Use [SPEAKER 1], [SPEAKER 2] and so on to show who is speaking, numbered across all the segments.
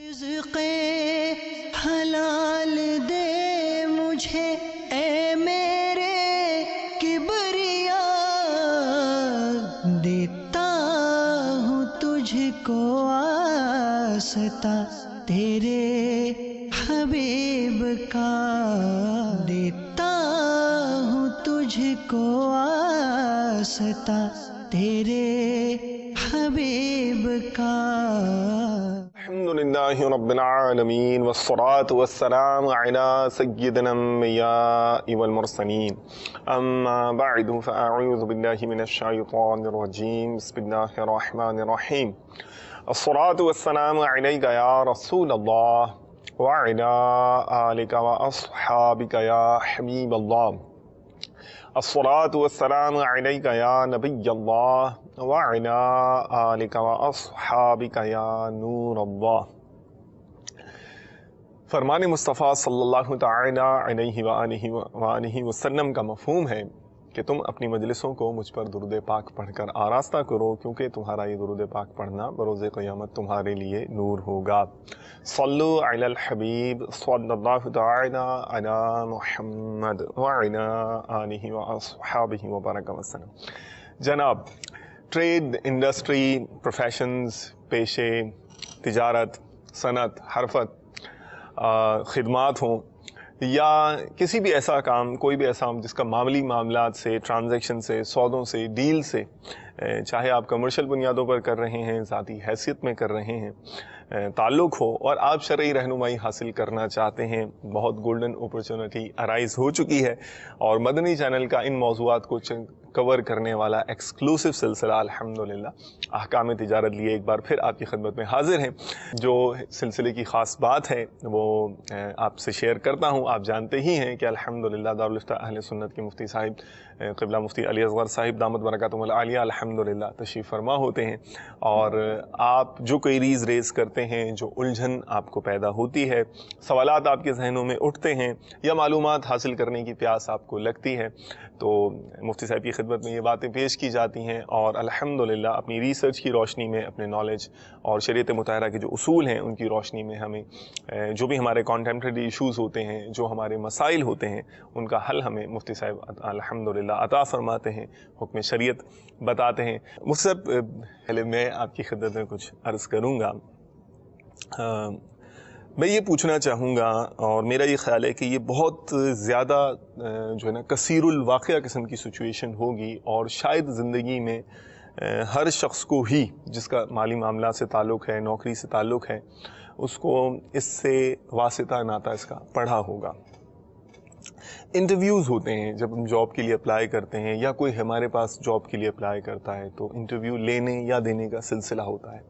[SPEAKER 1] رزق حلال دے مجھے اے میرے کبریا، دیتا ہوں تجھ کو واسطہ تیرے حبیب کا، دیتا ہوں تجھ کو واسطہ تیرے حبیب کا۔
[SPEAKER 2] الحمدللہ رب العالمین والصلاة والسلام علی سیدنا الانبیاء والمرسلین، اما بعد فاعوذ باللہ من الشیطان الرجیم، بسم اللہ الرحمن الرحیم۔ الصلاة والسلام علیک یا رسول اللہ وعلی آلک واصحابک یا حبیب اللہ، الصلاة والسلام علیک یا نبی اللہ وعلی آلک واصحابک یا نور اللہ۔ فرمان مصطفیٰ صلی اللہ تعالی علیہ وآلہ وسلم کا مفہوم ہے کہ تم اپنی مجلسوں کو مجھ پر درود پاک پڑھ کر آراستہ کرو، کیونکہ تمہارا یہ درود پاک پڑھنا بروز قیامت تمہارے لیے نور ہوگا۔ صلو علی الحبیب صلی اللہ تعالی علی محمد وعلی آلہ واصحابہ وبارک وسلم۔ جناب، ٹریڈ، انڈسٹری، پروفیشنز، پیشے، تجارت، صنعت، حرفت، خدمات ہوں یا کسی بھی ایسا کام، کوئی بھی ایسا جس کا معاملی معاملات سے، ٹرانزیکشن سے، سودوں سے، ڈیل سے، چاہے آپ کمرشل بنیادوں پر کر رہے ہیں، ذاتی حیثیت میں کر رہے ہیں، تعلق ہو اور آپ شرعی رہنمائی حاصل کرنا چاہتے ہیں، بہت گولڈن اپرچونٹی ارائز ہو چکی ہے اور مدنی چینل کا ان موضوعات کو کور کرنے والا ایکسکلوسیو سلسلہ الحمدللہ احکام تجارت لیے ایک بار پھر آپ کی خدمت میں حاضر ہیں۔ جو سلسلے کی خاص بات ہے وہ آپ سے شیئر کرتا ہوں۔ آپ جانتے ہی ہیں کہ الحمدللہ دارالفتہ اہل سنت کے مفتی صاحب قبلہ مفتی علی اصغر صاحب دامت برکاتہم العالیہ الحمدللہ تشریف فرما ہوتے ہیں، اور آپ جو کوئریز ریز کرتے ہیں، جو الجھن آپ کو پیدا ہوتی ہے، سوالات آپ کے ذہنوں میں اٹھتے ہیں یا معلومات حاصل کرنے کی پیاس آپ کو لگتی ہے، تو مفتی صاحب کی خدمت میں یہ باتیں پیش کی جاتی ہیں، اور الحمدللہ اپنی ریسرچ کی روشنی میں، اپنے نالج اور شریعت مطہرہ کے جو اصول ہیں ان کی روشنی میں ہمیں جو بھی ہمارے کانٹمپریری ایشوز ہوتے ہیں، جو ہمارے مسائل ہوتے ہیں، ان کا حل ہمیں مفتی صاحب الحمدللہ عطا فرماتے ہیں، حکم شریعت بتاتے ہیں۔ مفتی صاحب، پہلے میں آپ کی خدمت میں کچھ عرض کروں گا۔ میں یہ پوچھنا چاہوں گا، اور میرا یہ خیال ہے کہ یہ بہت زیادہ جو ہے نا کثیر الواقعہ قسم کی سچویشن ہوگی، اور شاید زندگی میں ہر شخص کو ہی جس کا مالی معاملات سے تعلق ہے، نوکری سے تعلق ہے، اس کو اس سے واسطہ ناتا اس کا پڑھا ہوگا۔ انٹرویوز ہوتے ہیں جب ہم جاب کے لیے اپلائی کرتے ہیں، یا کوئی ہمارے پاس جاب کے لیے اپلائی کرتا ہے، تو انٹرویو لینے یا دینے کا سلسلہ ہوتا ہے۔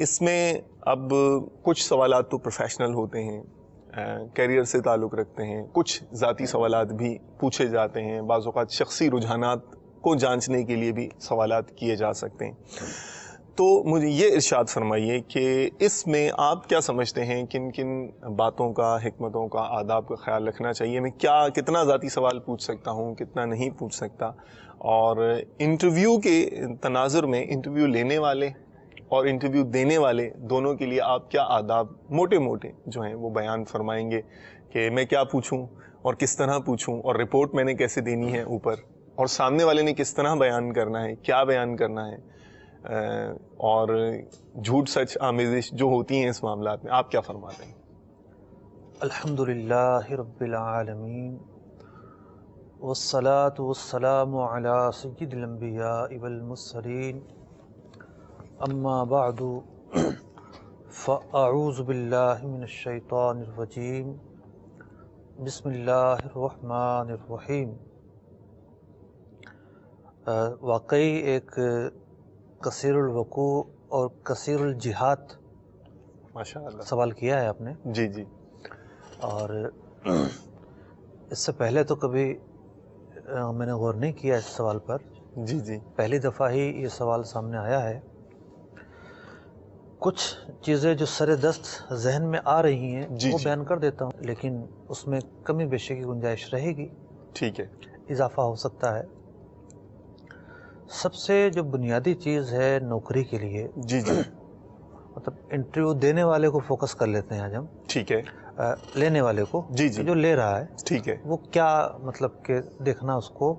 [SPEAKER 2] اس میں اب کچھ سوالات تو پروفیشنل ہوتے ہیں، کیریئر سے تعلق رکھتے ہیں، کچھ ذاتی سوالات بھی پوچھے جاتے ہیں، بعض اوقات شخصی رجحانات کو جانچنے کے لیے بھی سوالات کیے جا سکتے ہیں۔ تو مجھے یہ ارشاد فرمائیے کہ اس میں آپ کیا سمجھتے ہیں، کن کن باتوں کا، حکمتوں کا، آداب کا خیال رکھنا چاہیے؟ میں کتنا ذاتی سوال پوچھ سکتا ہوں، کتنا نہیں پوچھ سکتا، اور انٹرویو کے تناظر میں انٹرویو لینے والے اور انٹرویو دینے والے دونوں کے لیے آپ کیا آداب موٹے موٹے جو ہیں وہ بیان فرمائیں گے کہ میں کیا پوچھوں اور کس طرح پوچھوں، اور رپورٹ میں نے کیسے دینی ہے اوپر، اور سامنے والے نے کس طرح بیان کرنا ہے، کیا بیان کرنا ہے، اور جھوٹ سچ آمیزش جو ہوتی ہیں اس معاملات میں، آپ کیا فرماتے ہیں؟
[SPEAKER 3] الحمدللہ رب العالمین والصلاة والسلام علی سید الانبیاء والمرسلین، اما بعد فاعوذ باللہ من الشیطان الرجیم، بسم اللہ الرحمن الرحیم۔ واقعی ایک کثیر الوقوع اور کثیر الجہات
[SPEAKER 2] ماشاءاللہ
[SPEAKER 3] سوال کیا ہے آپ نے۔
[SPEAKER 2] جی جی۔
[SPEAKER 3] اور اس سے پہلے تو کبھی میں نے غور نہیں کیا اس سوال پر،
[SPEAKER 2] جی جی۔
[SPEAKER 3] پہلی دفعہ ہی یہ سوال سامنے آیا ہے۔ کچھ چیزیں جو سر دست ذہن میں آ رہی ہیں وہ بیان کر دیتا ہوں، لیکن اس میں کمی بیشی کی گنجائش رہے گی،
[SPEAKER 2] ٹھیک ہے،
[SPEAKER 3] اضافہ ہو سکتا ہے۔ سب سے جو بنیادی چیز ہے نوکری کے لیے،
[SPEAKER 2] جی جی،
[SPEAKER 3] مطلب انٹرویو دینے والے کو فوکس کر لیتے ہیں آج ہم.
[SPEAKER 2] ٹھیک ہے.
[SPEAKER 3] لینے والے کو,
[SPEAKER 2] جی جی,
[SPEAKER 3] جو لے رہا ہے,
[SPEAKER 2] ٹھیک ہے,
[SPEAKER 3] وہ کیا مطلب کہ دیکھنا اس کو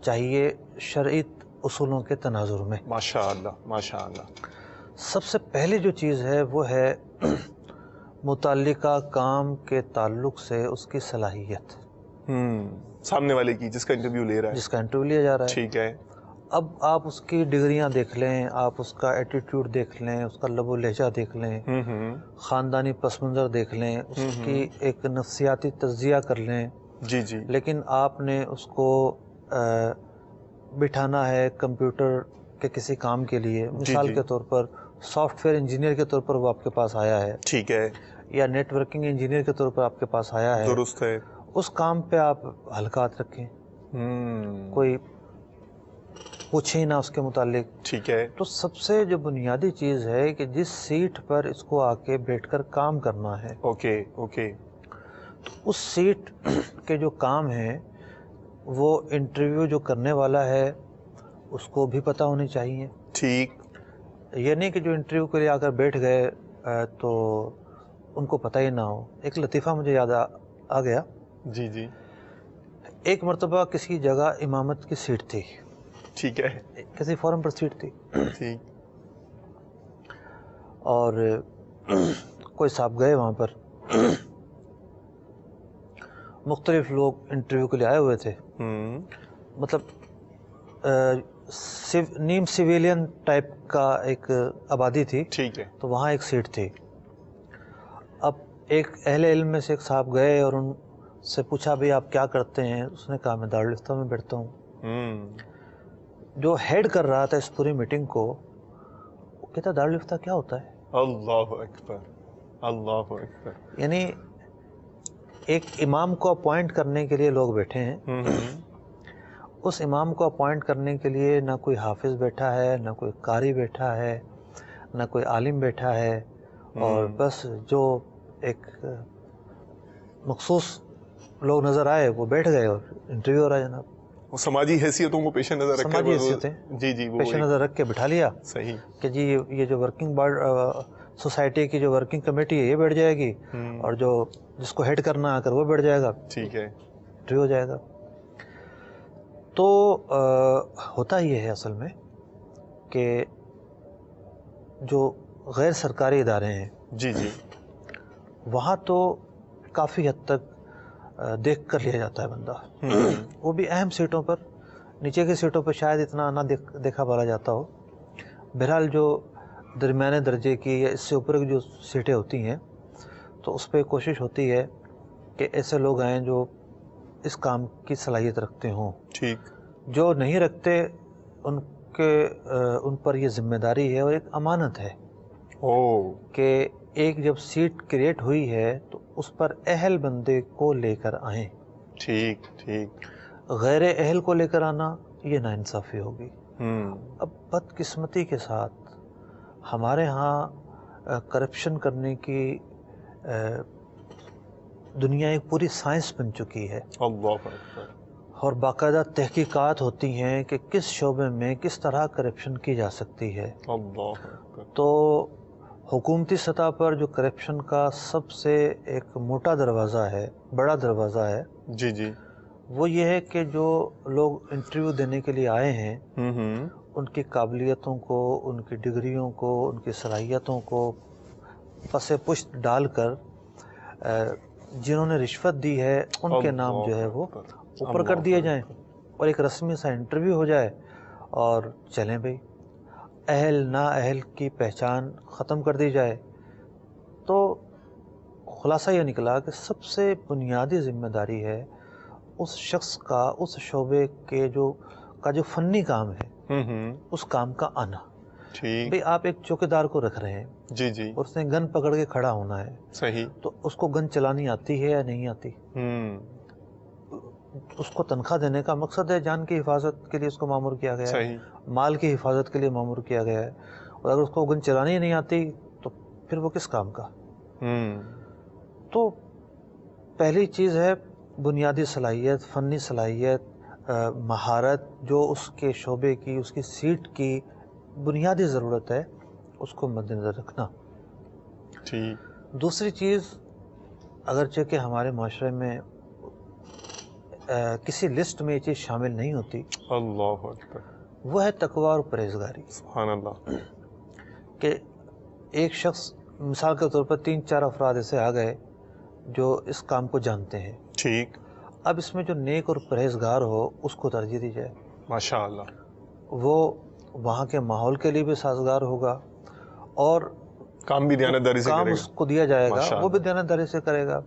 [SPEAKER 3] چاہیے شرعی اصولوں کے تناظر میں.
[SPEAKER 2] ماشاء اللہ ماشاء اللہ.
[SPEAKER 3] سب سے پہلی جو چیز ہے وہ ہے متعلقہ کام کے تعلق سے اس کی صلاحیت.
[SPEAKER 2] سامنے والے کی جس کا انٹرویو لے رہا ہے,
[SPEAKER 3] جس کا انٹرویو لیا جا رہا ہے.
[SPEAKER 2] ٹھیک ہے.
[SPEAKER 3] اب آپ اس کی ڈگریاں دیکھ لیں, آپ اس کا ایٹیٹیوڈ دیکھ لیں, اس کا لب و لہجہ دیکھ لیں, خاندانی پس منظر دیکھ لیں, اس کی ایک نفسیاتی تجزیہ کر لیں.
[SPEAKER 2] جی جی.
[SPEAKER 3] لیکن آپ نے اس کو بٹھانا ہے کمپیوٹر کے کسی کام کے لیے, مثال کے طور پر سافٹ ویئر انجینئر کے طور پر وہ آپ کے پاس آیا ہے,
[SPEAKER 2] ٹھیک ہے,
[SPEAKER 3] یا نیٹ ورکنگ انجینئر کے طور پر آپ کے پاس آیا ہے.
[SPEAKER 2] درست ہے.
[SPEAKER 3] اس کام پہ آپ حلقات رکھیں, کوئی پوچھیں نہ اس کے متعلق.
[SPEAKER 2] ٹھیک ہے.
[SPEAKER 3] تو سب سے جو بنیادی چیز ہے کہ جس سیٹ پر اس کو آ کے بیٹھ کر کام کرنا ہے,
[SPEAKER 2] اوکے اوکے,
[SPEAKER 3] تو اس سیٹ کے جو کام ہیں وہ انٹرویو جو کرنے والا ہے اس کو بھی پتہ ہونی چاہیے.
[SPEAKER 2] ٹھیک.
[SPEAKER 3] یہ نہیں کہ جو انٹرویو کے لیے آ کر بیٹھ گئے تو ان کو پتہ ہی نہ ہو. ایک لطیفہ مجھے یاد آ گیا.
[SPEAKER 2] جی جی.
[SPEAKER 3] ایک مرتبہ کسی جگہ امامت کی سیٹ تھی.
[SPEAKER 2] ٹھیک ہے.
[SPEAKER 3] کسی فورم پر سیٹ تھی.
[SPEAKER 2] ٹھیک.
[SPEAKER 3] اور کوئی صاحب گئے وہاں پر, مختلف لوگ انٹرویو کے لیے آئے ہوئے تھے, مطلب نیم سویلین ٹائپ کا ایک آبادی تھی.
[SPEAKER 2] ٹھیک ہے.
[SPEAKER 3] تو وہاں ایک سیٹ تھی. اب ایک اہل علم میں سے ایک صاحب گئے اور ان سے پوچھا بھئی آپ کیا کرتے ہیں؟ اس نے کہا میں دارالفتہ میں بیٹھتا ہوں. جو ہیڈ کر رہا تھا اس پوری میٹنگ کو وہ کہتا دارالفتہ کیا ہوتا ہے؟
[SPEAKER 2] اللہ اکبر اللہ اکبر.
[SPEAKER 3] یعنی ایک امام کو اپوائنٹ کرنے کے لیے لوگ بیٹھے ہیں, اس امام کو اپوائنٹ کرنے کے لیے نہ کوئی حافظ بیٹھا ہے, نہ کوئی قاری بیٹھا ہے, نہ کوئی عالم بیٹھا ہے, اور بس جو ایک مخصوص لوگ نظر آئے وہ بیٹھ گئے اور انٹرویو ہو رہا ہے. جناب
[SPEAKER 2] وہ سماجی حیثیتوں کو پیش نظر رکھ کے,
[SPEAKER 3] سماجی حیثیتیں
[SPEAKER 2] جی جی
[SPEAKER 3] پیش نظر رکھ کے بٹھا لیا.
[SPEAKER 2] صحیح.
[SPEAKER 3] کہ جی یہ جو ورکنگ بارڈ سوسائٹی کی جو ورکنگ کمیٹی ہے یہ بیٹھ جائے گی, اور جو جس کو ہیڈ کرنا آ کر وہ بیٹھ جائے گا.
[SPEAKER 2] ٹھیک ہے.
[SPEAKER 3] انٹرویو ہو جائے گا. تو ہوتا یہ ہے اصل میں کہ جو غیر سرکاری ادارے ہیں,
[SPEAKER 2] جی جی,
[SPEAKER 3] وہاں تو کافی حد تک دیکھ کر لیا جاتا ہے بندہ. وہ بھی اہم سیٹوں پر, نیچے کی سیٹوں پر شاید اتنا نہ دیکھا بھالا جاتا ہو. بہرحال جو درمیانے درجے کی یا اس سے اوپر کی جو سیٹیں ہوتی ہیں تو اس پہ کوشش ہوتی ہے کہ ایسے لوگ آئیں جو اس کام کی صلاحیت رکھتے ہوں.
[SPEAKER 2] ٹھیک. جو
[SPEAKER 3] نہیں رکھتے ان پر یہ ذمہ داری ہے اور ایک امانت ہے کہ ایک جب سیٹ کریٹ ہوئی ہے تو اس پر اہل بندے کو لے کر آئیں.
[SPEAKER 2] ٹھیک ٹھیک.
[SPEAKER 3] غیر اہل کو لے کر آنا یہ ناانصافی ہوگی. اب بدقسمتی کے ساتھ ہمارے ہاں کرپشن کرنے کی دنیا ایک پوری سائنس بن چکی ہے.
[SPEAKER 2] اللہ اکبر.
[SPEAKER 3] اور باقاعدہ تحقیقات ہوتی ہیں کہ کس شعبے میں کس طرح کرپشن کی جا سکتی ہے.
[SPEAKER 2] اللہ اکبر.
[SPEAKER 3] تو حکومتی سطح پر جو کرپشن کا سب سے ایک موٹا دروازہ ہے, بڑا دروازہ ہے,
[SPEAKER 2] جی جی,
[SPEAKER 3] وہ یہ ہے کہ جو لوگ انٹرویو دینے کے لیے آئے ہیں ان کی قابلیتوں کو, ان کی ڈگریوں کو, ان کی صلاحیتوں کو پس پشت ڈال کر جنہوں نے رشوت دی ہے ان کے نام جو ہے وہ اوپر کر دیے جائیں اور ایک رسمی سا انٹرویو ہو جائے اور چلیں بھئی, اہل نا اہل کی پہچان ختم کر دی جائے. تو خلاصہ یہ نکلا کہ سب سے بنیادی ذمہ داری ہے اس شخص کا اس شعبے کے جو فنی کام ہے اس کام کا آنا.
[SPEAKER 2] ٹھیک.
[SPEAKER 3] بھئی آپ ایک چوکیدار کو رکھ رہے ہیں,
[SPEAKER 2] جی جی,
[SPEAKER 3] اور اس نے گن پکڑ کے کھڑا ہونا ہے.
[SPEAKER 2] صحیح.
[SPEAKER 3] تو اس کو گن چلانی آتی ہے یا نہیں آتی؟ اس کو تنخواہ دینے کا مقصد ہے جان کی حفاظت کے لیے اس کو مامور کیا گیا ہے.
[SPEAKER 2] صحیح.
[SPEAKER 3] مال کی حفاظت کے لیے مامور کیا گیا ہے, اور اگر اس کو گن چلانی ہی نہیں آتی تو پھر وہ کس کام کا؟ تو پہلی چیز ہے بنیادی صلاحیت, فنی صلاحیت, مہارت, جو اس کے شعبے کی, اس کی سیٹ کی بنیادی ضرورت ہے اس کو مد نظر رکھنا.
[SPEAKER 2] ٹھیک.
[SPEAKER 3] دوسری چیز، اگرچہ کہ ہمارے معاشرے میں کسی لسٹ میں یہ چیز شامل نہیں ہوتی،
[SPEAKER 2] اللہ اکبر،
[SPEAKER 3] وہ ہے تقوی اور پرہیزگاری.
[SPEAKER 2] سبحان اللہ.
[SPEAKER 3] کہ ایک شخص مثال کے طور پر 3-4 افراد ایسے آ گئے جو اس کام کو جانتے ہیں.
[SPEAKER 2] ٹھیک.
[SPEAKER 3] اب اس میں جو نیک اور پرہیزگار ہو اس کو ترجیح دی جائے.
[SPEAKER 2] ماشاء اللہ.
[SPEAKER 3] وہ وہاں کے ماحول کے لیے بھی سازگار ہوگا اور
[SPEAKER 2] کام بھی دیانتداری سے
[SPEAKER 3] کام
[SPEAKER 2] کرے
[SPEAKER 3] اس
[SPEAKER 2] گا.
[SPEAKER 3] کو دیا جائے گا،
[SPEAKER 2] ماشاء
[SPEAKER 3] وہ بھی
[SPEAKER 2] اللہ.
[SPEAKER 3] دیانتداری سے کرے گا.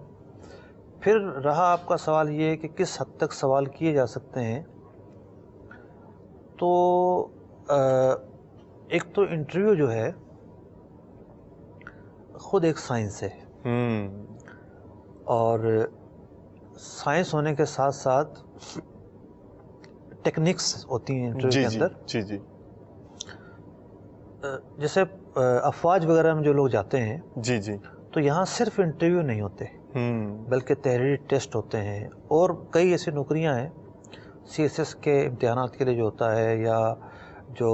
[SPEAKER 3] پھر رہا آپ کا سوال یہ کہ کس حد تک سوال کیے جا سکتے ہیں، تو ایک تو انٹرویو جو ہے خود ایک سائنس ہے، اور سائنس ہونے کے ساتھ ساتھ ٹیکنکس ہوتی ہیں انٹرویو کے اندر.
[SPEAKER 2] جی جی.
[SPEAKER 3] جیسے افواج وغیرہ میں جو لوگ جاتے ہیں
[SPEAKER 2] جی جی.
[SPEAKER 3] تو یہاں صرف انٹرویو نہیں ہوتے بلکہ تحریری ٹیسٹ ہوتے ہیں، اور کئی ایسی نوکریاں ہیں سی ایس ایس کے امتحانات کے لیے جو ہوتا ہے، یا جو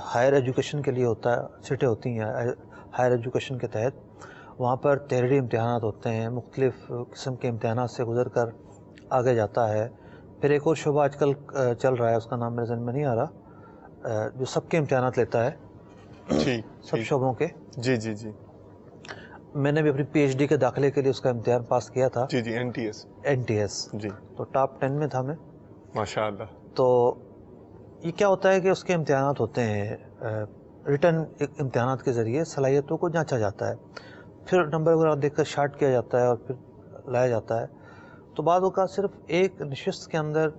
[SPEAKER 3] ہائر ایجوکیشن کے لیے ہوتا ہے، سیٹیں ہوتی ہیں ہائر ایجوکیشن کے تحت، وہاں پر تحریری امتحانات ہوتے ہیں، مختلف قسم کے امتحانات سے گزر کر آگے جاتا ہے. پھر ایک اور شعبہ آج کل چل رہا ہے، اس کا نام میرے ذہن میں نہیں آ رہا، جو سب کے امتحانات لیتا ہے، سب شعبوں کے.
[SPEAKER 2] جی جی جی.
[SPEAKER 3] میں نے بھی اپنی پی ایچ ڈی کے داخلے کے لیے اس کا امتحان پاس کیا تھا.
[SPEAKER 2] جی جی. N T S.
[SPEAKER 3] جی. تو ٹاپ 10 میں تھا میں.
[SPEAKER 2] ماشاء اللہ.
[SPEAKER 3] تو یہ کیا ہوتا ہے کہ اس کے امتحانات ہوتے ہیں، ریٹن امتحانات کے ذریعے صلاحیتوں کو جانچا جاتا ہے، پھر نمبر وغیرہ دیکھ کر شارٹ کیا جاتا ہے اور پھر لایا جاتا ہے. تو بعض اوقات صرف ایک نشست کے اندر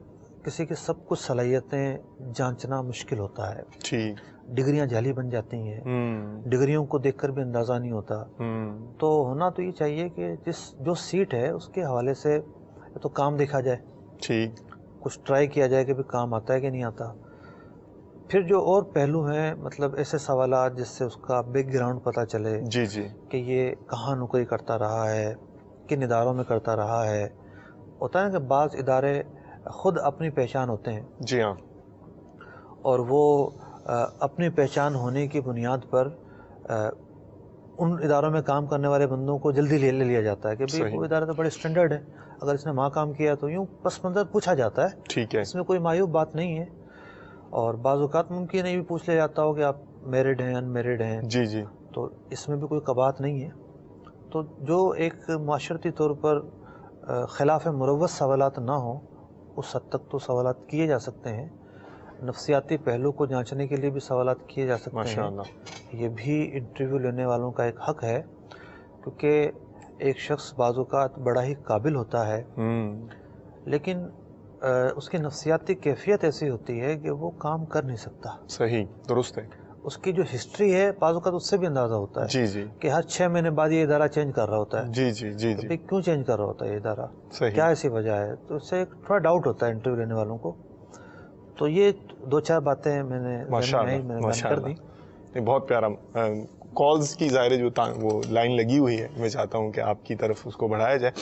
[SPEAKER 3] کسی کی سب کچھ صلاحیتیں جانچنا مشکل ہوتا ہے.
[SPEAKER 2] ٹھیک.
[SPEAKER 3] ڈگریاں جعلی بن جاتی ہیں، ڈگریوں کو دیکھ کر بھی اندازہ نہیں ہوتا. تو ہونا تو یہ چاہیے کہ جو سیٹ ہے اس کے حوالے سے تو کام دیکھا جائے.
[SPEAKER 2] ٹھیک.
[SPEAKER 3] کچھ ٹرائی کیا جائے کہ بھی کام آتا ہے کہ نہیں آتا. پھر جو اور پہلو ہیں، مطلب ایسے سوالات جس سے اس کا بیک گراؤنڈ پتہ چلے.
[SPEAKER 2] جی جی.
[SPEAKER 3] کہ یہ کہاں نوکری کرتا رہا ہے، کن اداروں میں کرتا رہا ہے. ہوتا ہے نا کہ بعض ادارے خود اپنی پہچان ہوتے ہیں.
[SPEAKER 2] جی ہاں.
[SPEAKER 3] اور وہ اپنی پہچان ہونے کی بنیاد پر ان اداروں میں کام کرنے والے بندوں کو جلدی لے لیا جاتا ہے کہ بھئی وہ ادارہ تو بڑے اسٹینڈرڈ ہے، اگر اس نے وہاں کام کیا تو یوں پس منظر پوچھا جاتا ہے.
[SPEAKER 2] ٹھیک ہے.
[SPEAKER 3] اس میں کوئی معیوب بات نہیں ہے. اور بعض اوقات ممکن ہے بھی پوچھ لیا جاتا ہو کہ آپ میرڈ ہیں، ان میرڈ ہیں.
[SPEAKER 2] جی جی.
[SPEAKER 3] تو اس میں بھی کوئی قباحت نہیں ہے. تو جو ایک معاشرتی طور پر خلاف مروت سوالات نہ ہوں، اس حد تک تو سوالات کیے جا سکتے ہیں. نفسیاتی پہلو کو جانچنے کے لیے بھی سوالات کیے جا سکتے ہیں.
[SPEAKER 2] ماشاءاللہ.
[SPEAKER 3] یہ بھی انٹرویو لینے والوں کا ایک حق ہے، کیونکہ ایک شخص بعض اوقات بڑا ہی قابل ہوتا ہے، لیکن اس کی نفسیاتی کیفیت ایسی ہوتی ہے کہ وہ کام کر نہیں سکتا.
[SPEAKER 2] صحیح، درست ہے.
[SPEAKER 3] اس کی جو ہسٹری ہے بعض اوقات اس سے بھی اندازہ ہوتا ہے.
[SPEAKER 2] جی جی.
[SPEAKER 3] کہ ہر 6 مہینے بعد یہ ادارہ چینج کر رہا ہوتا ہے.
[SPEAKER 2] جی جی جی جی.
[SPEAKER 3] کیوں چینج کر رہا ہوتا ہے یہ ادارہ؟
[SPEAKER 2] صحیح.
[SPEAKER 3] کیا ایسی وجہ ہے؟ تو اس سے ایک تھوڑا ڈاؤٹ ہوتا ہے انٹرویو لینے والوں کو. تو یہ 2-4 باتیں میں نے بیان کر دی.
[SPEAKER 2] بہت پیارا. کالز کی ظاہر جو وہ لائن لگی ہوئی ہے، میں چاہتا ہوں کہ آپ کی طرف اس کو بڑھایا جائے.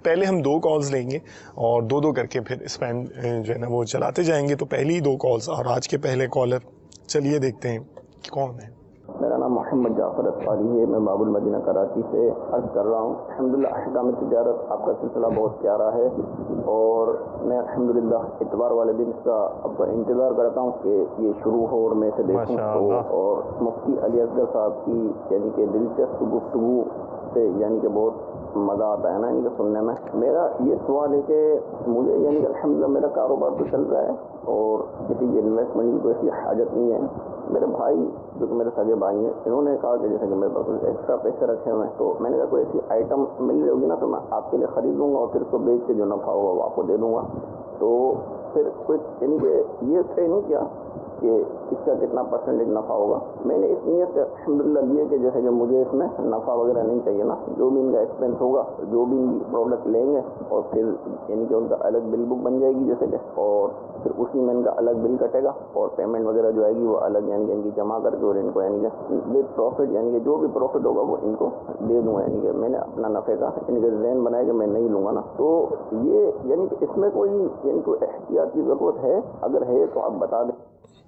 [SPEAKER 2] پہلے ہم 2 کالز لیں گے اور 2 کر کے پھر اسپین جو ہے نا وہ چلاتے جائیں گے. تو پہلی 2 کالز اور آج کے پہلے کالر، چلیے دیکھتے ہیں کون ہے.
[SPEAKER 4] میرا نام محمد جعفر اطفاری ہے، میں باب المدینہ کراچی سے عرض کر رہا ہوں. الحمدللہ احکام تجارت آپ کا سلسلہ بہت پیارا ہے، اور میں الحمدللہ اتوار والے دن اس کا اب انتظار کرتا ہوں کہ یہ شروع ہو اور میں اسے دیکھوں. اور مفتی علی اصغر صاحب کی یعنی کہ دلچسپ گفتگو سے یعنی کہ بہت مزہ آتا ہے نا ان کو سننے میں. میرا یہ سوال ہے کہ مجھے یعنی کہ الحمدللہ میرا کاروبار تو چل رہا ہے اور کسی کی انویسٹمنٹ کی کوئی ایسی حاجت نہیں ہے. میرے بھائی جو کہ میرے سگے بھائی ہیں، انہوں نے کہا کہ جیسے کہ میرے پاس ایکسٹرا پیسے رکھے ہوئے ہیں، تو میں نے کہا کوئی ایسی آئٹم مل رہی ہوگی نا تو میں آپ کے لیے خرید لوں گا اور پھر اس کو بیچ کے جو نفع ہوگا وہ آپ کو دے دوں گا. تو پھر کوئی یعنی کہ یہ طے نہیں کیا کہ اس کا کتنا پرسنٹیج نفع ہوگا. میں نے اس نیت سے الحمدللہ لیے کہ جیسے کہ مجھے اس میں نفع وغیرہ نہیں چاہیے نا، جو بھی ان کا ایکسپینس ہوگا، جو بھی ان کی پروڈکٹ لیں گے اور پھر یعنی کہ ان کا الگ بل بک بن جائے گی جیسے کہ، اور پھر اسی میں ان کا الگ بل کٹے گا اور پیمنٹ وغیرہ جو آئے گی وہ الگ یعنی کہ ان کی جمع کر کے اور ان کو یعنی کہ ود پروفٹ یعنی کہ جو بھی پروفٹ ہوگا وہ ان کو دے دوں گا. یعنی کہ میں نے اپنا نفع کا یعنی کہ ذہن بنایا کہ میں نہیں لوں گا نا. تو یہ یعنی کہ اس میں کوئی یعنی کوئی احتیاط کی ضرورت ہے؟ اگر ہے تو آپ بتا دیں.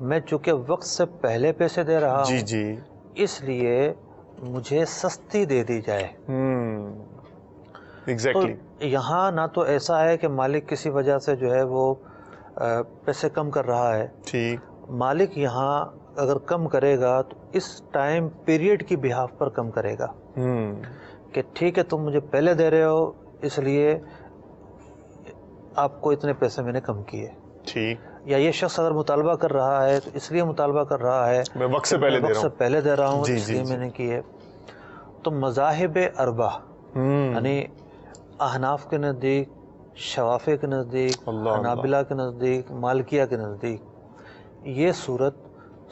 [SPEAKER 3] میں چونکہ وقت سے پہلے پیسے دے رہا
[SPEAKER 2] جی
[SPEAKER 3] ہوں،
[SPEAKER 2] جی،
[SPEAKER 3] اس لیے مجھے سستی دے دی جائے۔ تو
[SPEAKER 2] ایگزیکٹلی،
[SPEAKER 3] یہاں نہ تو ایسا ہے کہ مالک کسی وجہ سے جو ہے وہ پیسے کم کر رہا ہے،
[SPEAKER 2] ٹھیک،
[SPEAKER 3] مالک یہاں اگر کم کرے گا تو اس ٹائم پیریڈ کی بہاف پر کم کرے گا کہ ٹھیک ہے تم مجھے پہلے دے رہے ہو اس لیے آپ کو اتنے پیسے میں نے کم کیے،
[SPEAKER 2] ٹھیک،
[SPEAKER 3] یا یہ شخص اگر مطالبہ کر رہا ہے تو اس لیے مطالبہ کر رہا ہے
[SPEAKER 2] میں وقت سے پہلے دے رہا ہوں،
[SPEAKER 3] پہلے دے رہا ہوں،
[SPEAKER 2] جی
[SPEAKER 3] اس
[SPEAKER 2] جی
[SPEAKER 3] لیے
[SPEAKER 2] جی،
[SPEAKER 3] میں نے کیے۔ تو مذاہب اربع یعنی احناف کے نزدیک، شوافی کے نزدیک،
[SPEAKER 2] اللہ
[SPEAKER 3] حنابلہ کے نزدیک، مالکیہ کے نزدیک یہ صورت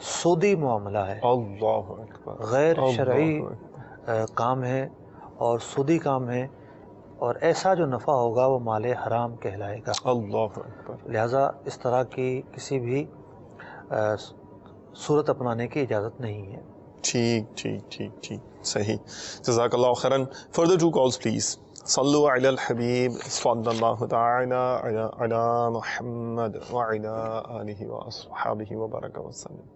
[SPEAKER 3] سودی معاملہ ہے،
[SPEAKER 2] اللہ اکبر،
[SPEAKER 3] غیر
[SPEAKER 2] اللہ
[SPEAKER 3] شرعی
[SPEAKER 2] اکبر،
[SPEAKER 3] کام ہے اور سودی کام ہے، اور ایسا جو نفع ہوگا وہ مال حرام کہلائے گا۔
[SPEAKER 2] اللہ اکبر،
[SPEAKER 3] لہٰذا اس طرح کی کسی بھی صورت اپنانے کی اجازت نہیں ہے۔
[SPEAKER 2] ٹھیک ٹھیک ٹھیک ٹھیک، صحیح، جزاک اللہ خیراً۔ Further 2 calls please. صلو علی الحبیب صلی اللہ تعالی علی محمد وعلی آلہ واصحابہ وبارک وسلم۔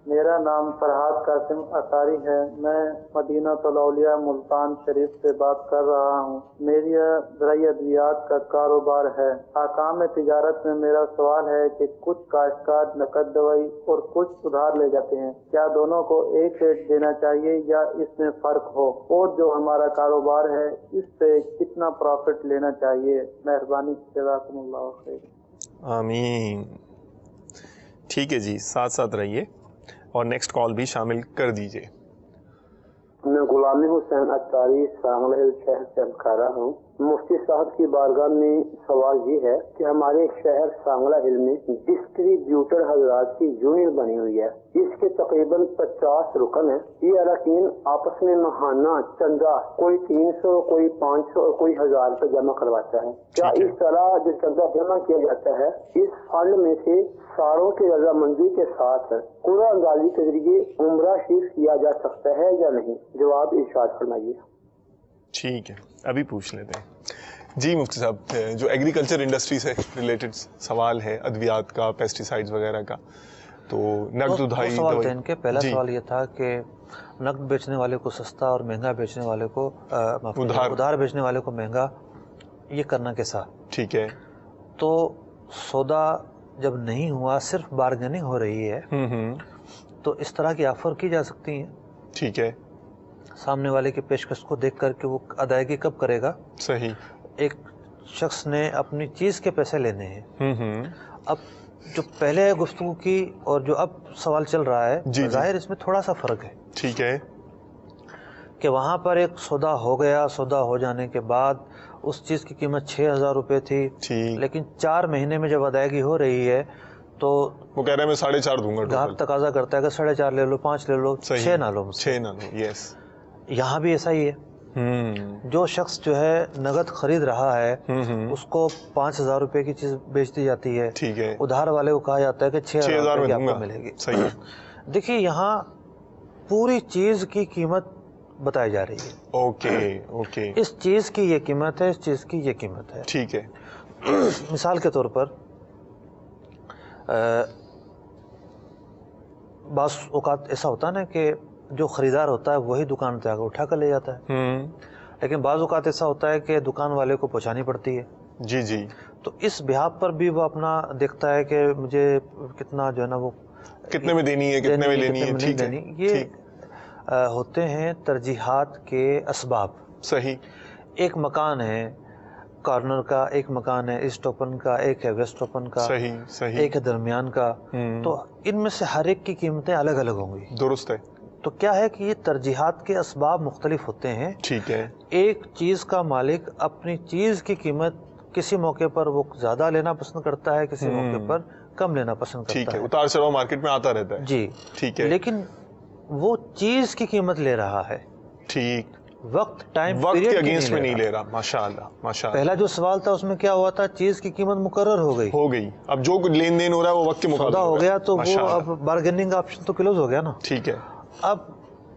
[SPEAKER 5] میرا نام فرحاد قاسم اثاری ہے، میں مدینہ الاولیاء ملتان شریف سے بات کر رہا ہوں۔ میری زرعی ادویات کا کاروبار ہے۔ احکام تجارت میں میرا سوال ہے کہ کچھ کاشتکار نقد دوائی اور کچھ ادھار لے جاتے ہیں، کیا دونوں کو ایک ریٹ دینا چاہیے یا اس میں فرق ہو؟ اور جو ہمارا کاروبار ہے اس سے کتنا پروفٹ لینا چاہیے؟ مہربانی، جزاکم اللہ خیر۔
[SPEAKER 2] آمین۔ ٹھیک ہے جی، ساتھ ساتھ رہیے اور نیکسٹ کال بھی شامل کر دیجئے۔
[SPEAKER 4] میں غلامی حسین اطاری سانگلہ ہل شہر سے کر رہا ہوں۔ مفتی صاحب کی بارگاہ میں سوال یہ ہے کہ ہمارے شہر سانگلہ ہل میں ڈسٹریبیوٹر حضرات کی یونین بنی ہوئی ہے، اس کے تقریباً 50 رکن ہیں۔ یہ اراکین آپس میں ماہانہ چندہ کوئی 300 کوئی 500 اور کوئی 1000 روپے جمع کرواتا ہے۔ کیا اس طرح جو چندہ جمع کیا جاتا ہے اس فنڈ میں سے ساروں کی رضامندی کے ساتھ قرعہ اندازی کے ذریعے عمرہ شریف کیا جا سکتا ہے یا نہیں؟ جواب ارشاد فرمائیے۔
[SPEAKER 2] ٹھیک ہے، ابھی پوچھ لیتے ہیں جی مفتی صاحب۔ جو ایگریکلچر انڈسٹری سے ریلیٹڈ سوال ہے، ادویات کا، پیسٹیسائڈز وغیرہ کا، تو نقد ادھاری
[SPEAKER 3] سوال تھے ان کے۔ پہلا سوال یہ تھا کہ نقد بیچنے والے کو سستا اور مہنگا بیچنے والے کو ادھار بیچنے والے کو مہنگا، یہ کرنا کیسا؟
[SPEAKER 2] ٹھیک ہے،
[SPEAKER 3] تو سودا جب نہیں ہوا، صرف بارگیننگ ہو رہی ہے، تو اس طرح کی آفر کی جا سکتی ہیں۔
[SPEAKER 2] ٹھیک ہے،
[SPEAKER 3] سامنے والے کی پیشکش کو دیکھ کر کے وہ ادائیگی کب کرے گا؟
[SPEAKER 2] صحیح،
[SPEAKER 3] ایک شخص نے اپنی چیز کے پیسے لینے ہیں۔ اب جو پہلے گفتگو کی اور جو اب سوال چل رہا ہے، ظاہر اس میں تھوڑا سا فرق ہے۔
[SPEAKER 2] ٹھیک ہے،
[SPEAKER 3] کہ وہاں پر ایک سودا ہو گیا، سودا ہو جانے کے بعد اس چیز کی قیمت 6000 روپے تھی، لیکن 4 مہینے میں جب ادائیگی ہو رہی ہے تو
[SPEAKER 2] وہ کہہ رہے ہیں میں 4.5 دوں گا،
[SPEAKER 3] گاہک تقاضا کرتا ہے کہ 4.5 لے لو، 5 لے لو، 6 نہ لو،
[SPEAKER 2] 6 نہ لو، یس۔
[SPEAKER 3] یہاں بھی ایسا ہی ہے، جو شخص جو ہے نقد خرید رہا ہے اس کو 5000 روپے کی چیز بیچ دی جاتی ہے،
[SPEAKER 2] ٹھیک ہے،
[SPEAKER 3] ادھار والے کو کہا جاتا ہے کہ 6000 روپے کی آپ کو ملے گی۔
[SPEAKER 2] صحیح،
[SPEAKER 3] دیکھیے یہاں پوری چیز کی قیمت بتائی جا رہی ہے۔
[SPEAKER 2] اوکے اوکے،
[SPEAKER 3] اس چیز کی یہ قیمت ہے، اس چیز کی یہ قیمت ہے۔
[SPEAKER 2] ٹھیک ہے،
[SPEAKER 3] مثال کے طور پر بعض اوقات ایسا ہوتا ہے نا کہ جو خریدار ہوتا ہے وہی دکان پہ آ کے اٹھا کر لے جاتا ہے، لیکن بعض اوقات ایسا ہوتا ہے کہ دکان والے کو پہنچانی پڑتی ہے۔
[SPEAKER 2] جی جی،
[SPEAKER 3] تو اس بحاف پر بھی وہ اپنا دیکھتا ہے کہ مجھے کتنا جو ہے نا وہ
[SPEAKER 2] کتنے میں دینی ہے، کتنے میں لینی ہے، ٹھیک ہے،
[SPEAKER 3] یہ ہوتے ہیں ترجیحات کے اسباب۔
[SPEAKER 2] صحیح،
[SPEAKER 3] ایک مکان ہے کارنر کا، ایک مکان ہے ایسٹ اوپن کا، ایک ہے ویسٹ اوپن کا،
[SPEAKER 2] صحیح صحیح،
[SPEAKER 3] ایک ہے درمیان کا، تو ان میں سے ہر ایک کی قیمتیں الگ الگ ہوں گی۔
[SPEAKER 2] درست ہے،
[SPEAKER 3] تو کیا ہے کہ یہ ترجیحات کے اسباب مختلف ہوتے ہیں۔
[SPEAKER 2] ٹھیک ہے،
[SPEAKER 3] ایک چیز کا مالک اپنی چیز کی قیمت کسی موقع پر وہ زیادہ لینا پسند کرتا ہے، کسی موقع پر کم لینا پسند
[SPEAKER 2] ٹھیک
[SPEAKER 3] کرتا
[SPEAKER 2] ہے،
[SPEAKER 3] ہے۔
[SPEAKER 2] اتار چڑھاؤ مارکیٹ میں آتا رہتا ہے،
[SPEAKER 3] جی
[SPEAKER 2] ٹھیک ہے،
[SPEAKER 3] لیکن وہ چیز کی قیمت لے رہا ہے،
[SPEAKER 2] ٹھیک،
[SPEAKER 3] وقت ٹائم
[SPEAKER 2] وقت
[SPEAKER 3] پیریڈ
[SPEAKER 2] کے
[SPEAKER 3] کی
[SPEAKER 2] اگینسٹ میں نہیں لے رہا۔ ماشاء اللہ ماشاء اللہ،
[SPEAKER 3] پہلا جو سوال تھا اس میں کیا ہوا تھا، چیز کی قیمت مقرر ہو گئی،
[SPEAKER 2] ہو گئی، اب جو کچھ لین دین ہو رہا ہے وہ وقت کے مقابلے
[SPEAKER 3] سودا ہو گیا، تو
[SPEAKER 2] ماشاء
[SPEAKER 3] وہ
[SPEAKER 2] اللہ،
[SPEAKER 3] اب بارگیننگ کا آپشن تو کلوز ہو گیا نا۔
[SPEAKER 2] ٹھیک ہے،
[SPEAKER 3] اب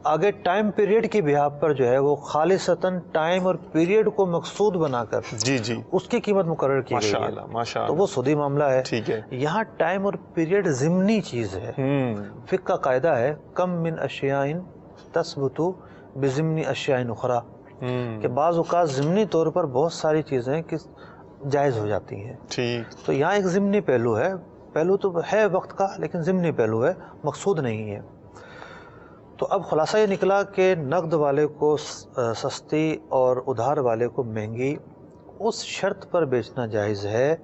[SPEAKER 3] آگے ٹائم پیریڈ کی بنا پر جو ہے وہ خالصتاً ٹائم اور پیریڈ کو مقصود بنا کر
[SPEAKER 2] جی جی
[SPEAKER 3] اس کی قیمت مقرر کی گئی ہے،
[SPEAKER 2] ماشاء
[SPEAKER 3] تو وہ سودی معاملہ ہے۔
[SPEAKER 2] ٹھیک ہے،
[SPEAKER 3] یہاں ٹائم اور پیریڈ ضمنی چیز ہے۔ فقہ کا قاعدہ ہے کم من اشیاء تثبت بضمن اشیاء اخرى، کہ بعض اوقات ضمنی طور پر بہت ساری چیزیں جائز ہو جاتی ہیں۔
[SPEAKER 2] ٹھیک،
[SPEAKER 3] تو یہاں ایک ضمنی پہلو ہے، پہلو تو ہے وقت کا لیکن ضمنی پہلو ہے، مقصود نہیں ہے۔ تو اب خلاصہ یہ نکلا کہ نقد والے کو سستی اور ادھار والے کو مہنگی اس شرط پر بیچنا جائز ہے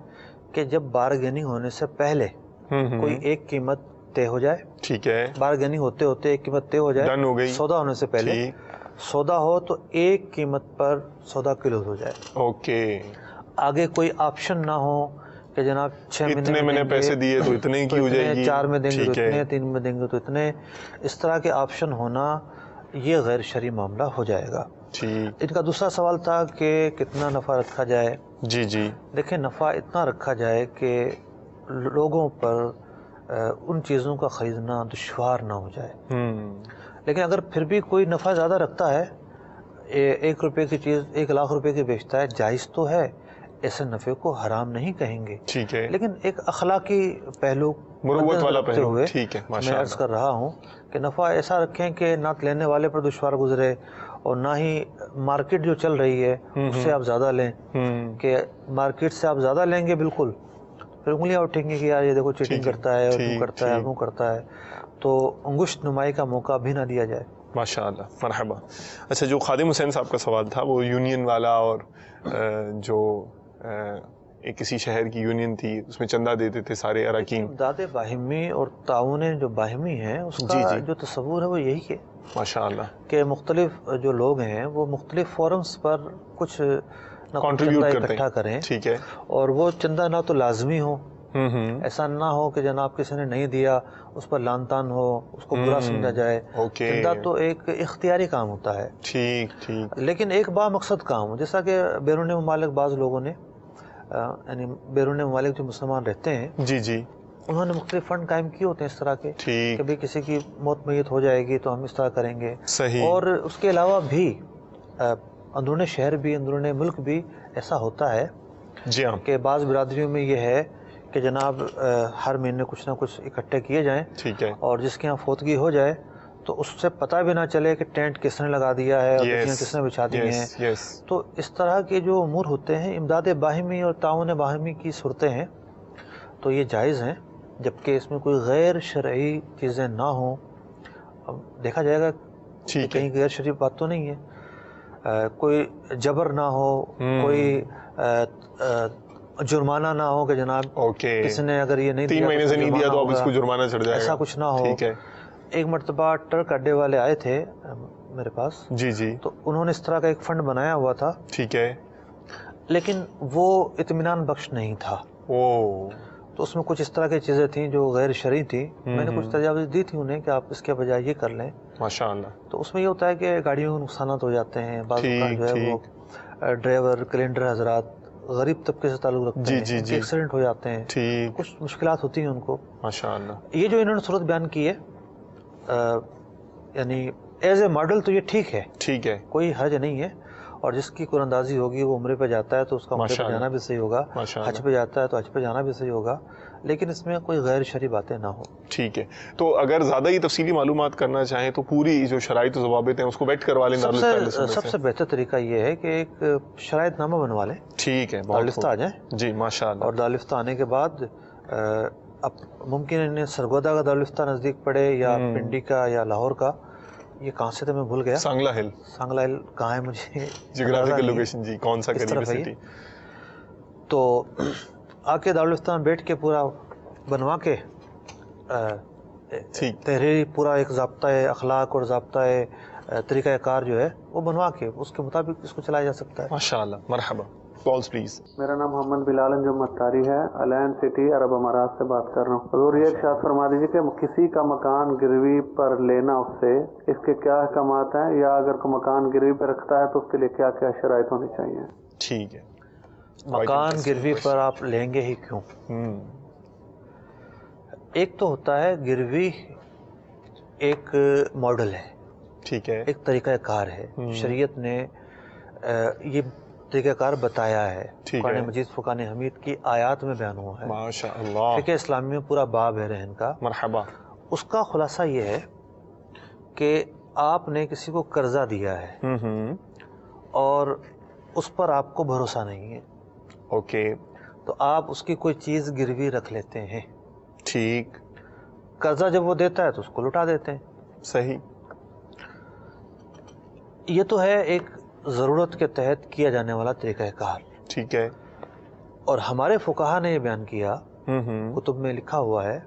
[SPEAKER 3] کہ جب بارگیننگ ہونے سے پہلے کوئی ایک قیمت طے ہو جائے۔
[SPEAKER 2] ٹھیک ہے،
[SPEAKER 3] بارگیننگ ہوتے ہوتے ایک قیمت طے ہو جائے،
[SPEAKER 2] ڈن ہو گئی،
[SPEAKER 3] سودا ہونے سے پہلے سودا ہو تو ایک قیمت پر سودا کلوز ہو جائے۔
[SPEAKER 2] اوکے،
[SPEAKER 3] آگے کوئی آپشن نہ ہو کہ جناب 6
[SPEAKER 2] اتنے میں نے پیسے دیے تو اتنے کی ہو جائے گی،
[SPEAKER 3] 4 میں دیں گے تو اتنے، 3 میں دیں گے تو اتنے، اس طرح کے آپشن ہونا یہ غیر شرعی معاملہ ہو جائے گا۔
[SPEAKER 2] ٹھیک،
[SPEAKER 3] ان کا دوسرا سوال تھا کہ کتنا نفع رکھا جائے۔
[SPEAKER 2] جی جی،
[SPEAKER 3] دیکھیں نفع اتنا رکھا جائے کہ لوگوں پر ان چیزوں کا خریدنا دشوار نہ ہو جائے۔ لیکن اگر پھر بھی کوئی نفع زیادہ رکھتا ہے، 1 روپے کی چیز 1 لاکھ روپے کی بیچتا ہے، جائز تو ہے، ایسے نفع کو حرام نہیں کہیں گے،
[SPEAKER 2] ٹھیک ہے،
[SPEAKER 3] لیکن ایک اخلاقی پہلو
[SPEAKER 2] مروت والا
[SPEAKER 3] رکھتے
[SPEAKER 2] پہلو،
[SPEAKER 3] ہوئے
[SPEAKER 2] ٹھیک ہے،
[SPEAKER 3] میں
[SPEAKER 2] ماشاء
[SPEAKER 3] عرض
[SPEAKER 2] اللہ،
[SPEAKER 3] کر رہا ہوں کہ نفع ایسا رکھیں کہ نہ لینے والے پر دشوار گزرے اور نہ ہی مارکیٹ جو چل رہی ہے اس سے آپ زیادہ لیں، کہ مارکیٹ سے آپ زیادہ لیں گے بالکل پھر انگلیاں اٹھیں گے کہ یار یہ دیکھو چیٹنگ کرتا ہے اور یوں کرتا ہے وہ کرتا ہے، تو انگشت نمائی کا موقع بھی نہ دیا جائے۔
[SPEAKER 2] ماشاء اللہ، مرحبا۔ اچھا، جو خادم حسین صاحب کا سوال تھا وہ یونین والا، اور جو ایک کسی شہر کی یونین تھی اس میں چندہ دیتے تھے سارے اراکین۔
[SPEAKER 3] امداد باہمی اور تعاون جو باہمی ہیں اس کا جو تصور ہے وہ یہی ہے
[SPEAKER 2] ماشاء اللہ
[SPEAKER 3] کہ مختلف جو لوگ ہیں وہ مختلف فورمز پر کچھ
[SPEAKER 2] کنٹریبیوٹ
[SPEAKER 3] چندہ
[SPEAKER 2] کرتے
[SPEAKER 3] اکٹھا کریں،
[SPEAKER 2] ٹھیک ہے،
[SPEAKER 3] اور وہ چندہ نہ تو لازمی ہو، ایسا نہ ہو کہ جناب کسی نے نہیں دیا اس پر لان تان ہو، اس کو برا سمجھا جائے۔ چندہ تو ایک اختیاری کام ہوتا ہے،
[SPEAKER 2] ٹھیک ٹھیک،
[SPEAKER 3] لیکن ایک با مقصد کام ہو، جیسا کہ بیرون ممالک بعض لوگوں نے یعنی بیرون ممالک جو مسلمان رہتے ہیں
[SPEAKER 2] جی جی،
[SPEAKER 3] انہوں نے مختلف فنڈ قائم کیے ہوتے ہیں اس طرح کے
[SPEAKER 2] ٹھیک،
[SPEAKER 3] کہ بھئی کسی کی موت میت ہو جائے گی تو ہم اس طرح کریں گے۔
[SPEAKER 2] صحیح،
[SPEAKER 3] اور اس کے علاوہ بھی اندرون شہر بھی اندرون ملک بھی ایسا ہوتا ہے
[SPEAKER 2] جی ہاں،
[SPEAKER 3] کہ بعض برادریوں میں یہ ہے کہ جناب ہر مہینے کچھ نہ کچھ اکٹھے کیے جائیں،
[SPEAKER 2] ٹھیک ہے،
[SPEAKER 3] اور جس کے یہاں فوتگی ہو جائے تو اس سے پتہ بھی نہ چلے کہ ٹینٹ کس نے لگا دیا ہے اور بچیاں کس نے بچھا دی ہیں۔ تو اس طرح کے جو امور ہوتے ہیں امداد باہمی اور تعاون باہمی کی صورتیں ہیں تو یہ جائز ہیں، جبکہ اس میں کوئی غیر شرعی چیزیں نہ ہوں۔ اب دیکھا جائے گا کہ کہیں غیر شرعی بات تو نہیں ہے، کوئی جبر نہ ہو، کوئی جرمانہ نہ ہو کہ جناب کسی نے اگر یہ نہیں
[SPEAKER 2] 3 مہینے سے نہیں دیا تو اب اس کو جرمانہ چڑھ جائے گا،
[SPEAKER 3] ایسا کچھ نہ ہو۔
[SPEAKER 2] ٹھیک ہے،
[SPEAKER 3] ایک مرتبہ ٹرک اڈے والے آئے تھے میرے پاس،
[SPEAKER 2] جی جی،
[SPEAKER 3] تو انہوں نے اس طرح کا ایک فنڈ بنایا ہوا تھا،
[SPEAKER 2] ٹھیک ہے،
[SPEAKER 3] لیکن وہ اطمینان بخش نہیں تھا، تو اس میں کچھ اس طرح کی چیزیں تھیں جو غیر شرعی تھی۔ میں نے کچھ تجاویز دی تھی انہیں کہ آپ اس کے بجائے یہ کر لیں،
[SPEAKER 2] ماشاء اللہ،
[SPEAKER 3] تو اس میں یہ ہوتا ہے کہ گاڑیوں کے نقصانات ہو جاتے ہیں، بعض اوقات جو ہے وہ ڈرائیور کلینڈر حضرات غریب طبقے سے تعلق رکھتے ہیں، ان کے ایکسیڈنٹ ہو جاتے ہیں، کچھ مشکلات ہوتی ہیں ان کو۔
[SPEAKER 2] ماشاء اللہ،
[SPEAKER 3] یہ جو انہوں نے صورت بیان کی ہے یعنی ایز اے ماڈل تو یہ ٹھیک ہے،
[SPEAKER 2] ٹھیک ہے،
[SPEAKER 3] کوئی حرج نہیں ہے، اور جس کی قرآن اندازی ہوگی وہ عمرے پہ جاتا ہے تو اس کا عمرے پہ جانا بھی صحیح ہوگا، حج پہ جاتا ہے تو حج پہ جانا بھی صحیح ہوگا، لیکن اس میں کوئی غیر شرعی باتیں نہ ہو۔
[SPEAKER 2] ٹھیک ہے، تو اگر زیادہ ہی تفصیلی معلومات کرنا چاہیں تو پوری جو شرائط و ضوابط ہیں اس کو بیٹ کروا لیں۔
[SPEAKER 3] سب سے بہتر طریقہ یہ ہے کہ ایک شرائط نامہ بنوا لیں،
[SPEAKER 2] ٹھیک ہے،
[SPEAKER 3] دارالفتہ آ جائیں،
[SPEAKER 2] جی ماشاء اللہ، اور
[SPEAKER 3] دارالفتہ آنے کے بعد اب ممکن انہیں سرگودا کا دارالفتہ نزدیک پڑے یا پنڈی کا یا لاہور کا، یہ کہاں سے تھا میں بھول گیا،
[SPEAKER 2] سانگلہ ہل
[SPEAKER 3] کہاں ہے مجھے
[SPEAKER 2] جغرافیکل لوکیشن، جی کون سا قریب سٹی،
[SPEAKER 3] تو آ کے دارالفتہ میں بیٹھ کے پورا بنوا کے تحریری پورا ایک ضابطہ اخلاق اور ضابطہ طریقہ کار جو ہے وہ بنوا کے اس کے مطابق اس کو چلایا جا سکتا ہے۔
[SPEAKER 2] ماشاء اللہ، مرحبا، کالز پلیز۔
[SPEAKER 5] میرا نام محمد بلال انجم مختاری ہے، الین سٹی عرب امارات سے بات کر رہا ہوں۔ حضور یہ ارشاد فرما دیجیے کہ کسی کا مکان گروی پر لینا اس سے اس کے کیا احکامات ہیں، یا اگر کوئی مکان گروی پر رکھتا ہے تو اس کے لیے کیا کیا شرائط ہونی چاہیے؟
[SPEAKER 2] ٹھیک ہے،
[SPEAKER 3] مکان گروی پر آپ لیں گے ہی کیوں؟ ایک تو ہوتا ہے گروی ایک ماڈل ہے،
[SPEAKER 2] ٹھیک ہے،
[SPEAKER 3] ایک طریقہ کار ہے، شریعت نے یہ طریقہ کار بتایا ہے، قرآن مجید فرقان حمید کی آیات میں بیان ہوا ہے،
[SPEAKER 2] ماشاء اللہ،
[SPEAKER 3] فقہ اسلامی میں پورا باب ہے رہن کا۔
[SPEAKER 2] مرحبا۔
[SPEAKER 3] اس کا خلاصہ یہ ہے کہ آپ نے کسی کو قرضہ دیا ہے اور اس پر آپ کو بھروسہ نہیں ہے،
[SPEAKER 2] اوکے،
[SPEAKER 3] تو آپ اس کی کوئی چیز گروی رکھ لیتے ہیں،
[SPEAKER 2] ٹھیک،
[SPEAKER 3] قرضہ جب وہ دیتا ہے تو اس کو لٹا دیتے ہیں۔
[SPEAKER 2] صحیح،
[SPEAKER 3] یہ تو ہے ایک ضرورت کے تحت کیا جانے والا طریقہ کار،
[SPEAKER 2] ٹھیک ہے،
[SPEAKER 3] اور ہمارے فقہا نے یہ بیان کیا، کتب میں لکھا ہوا ہے،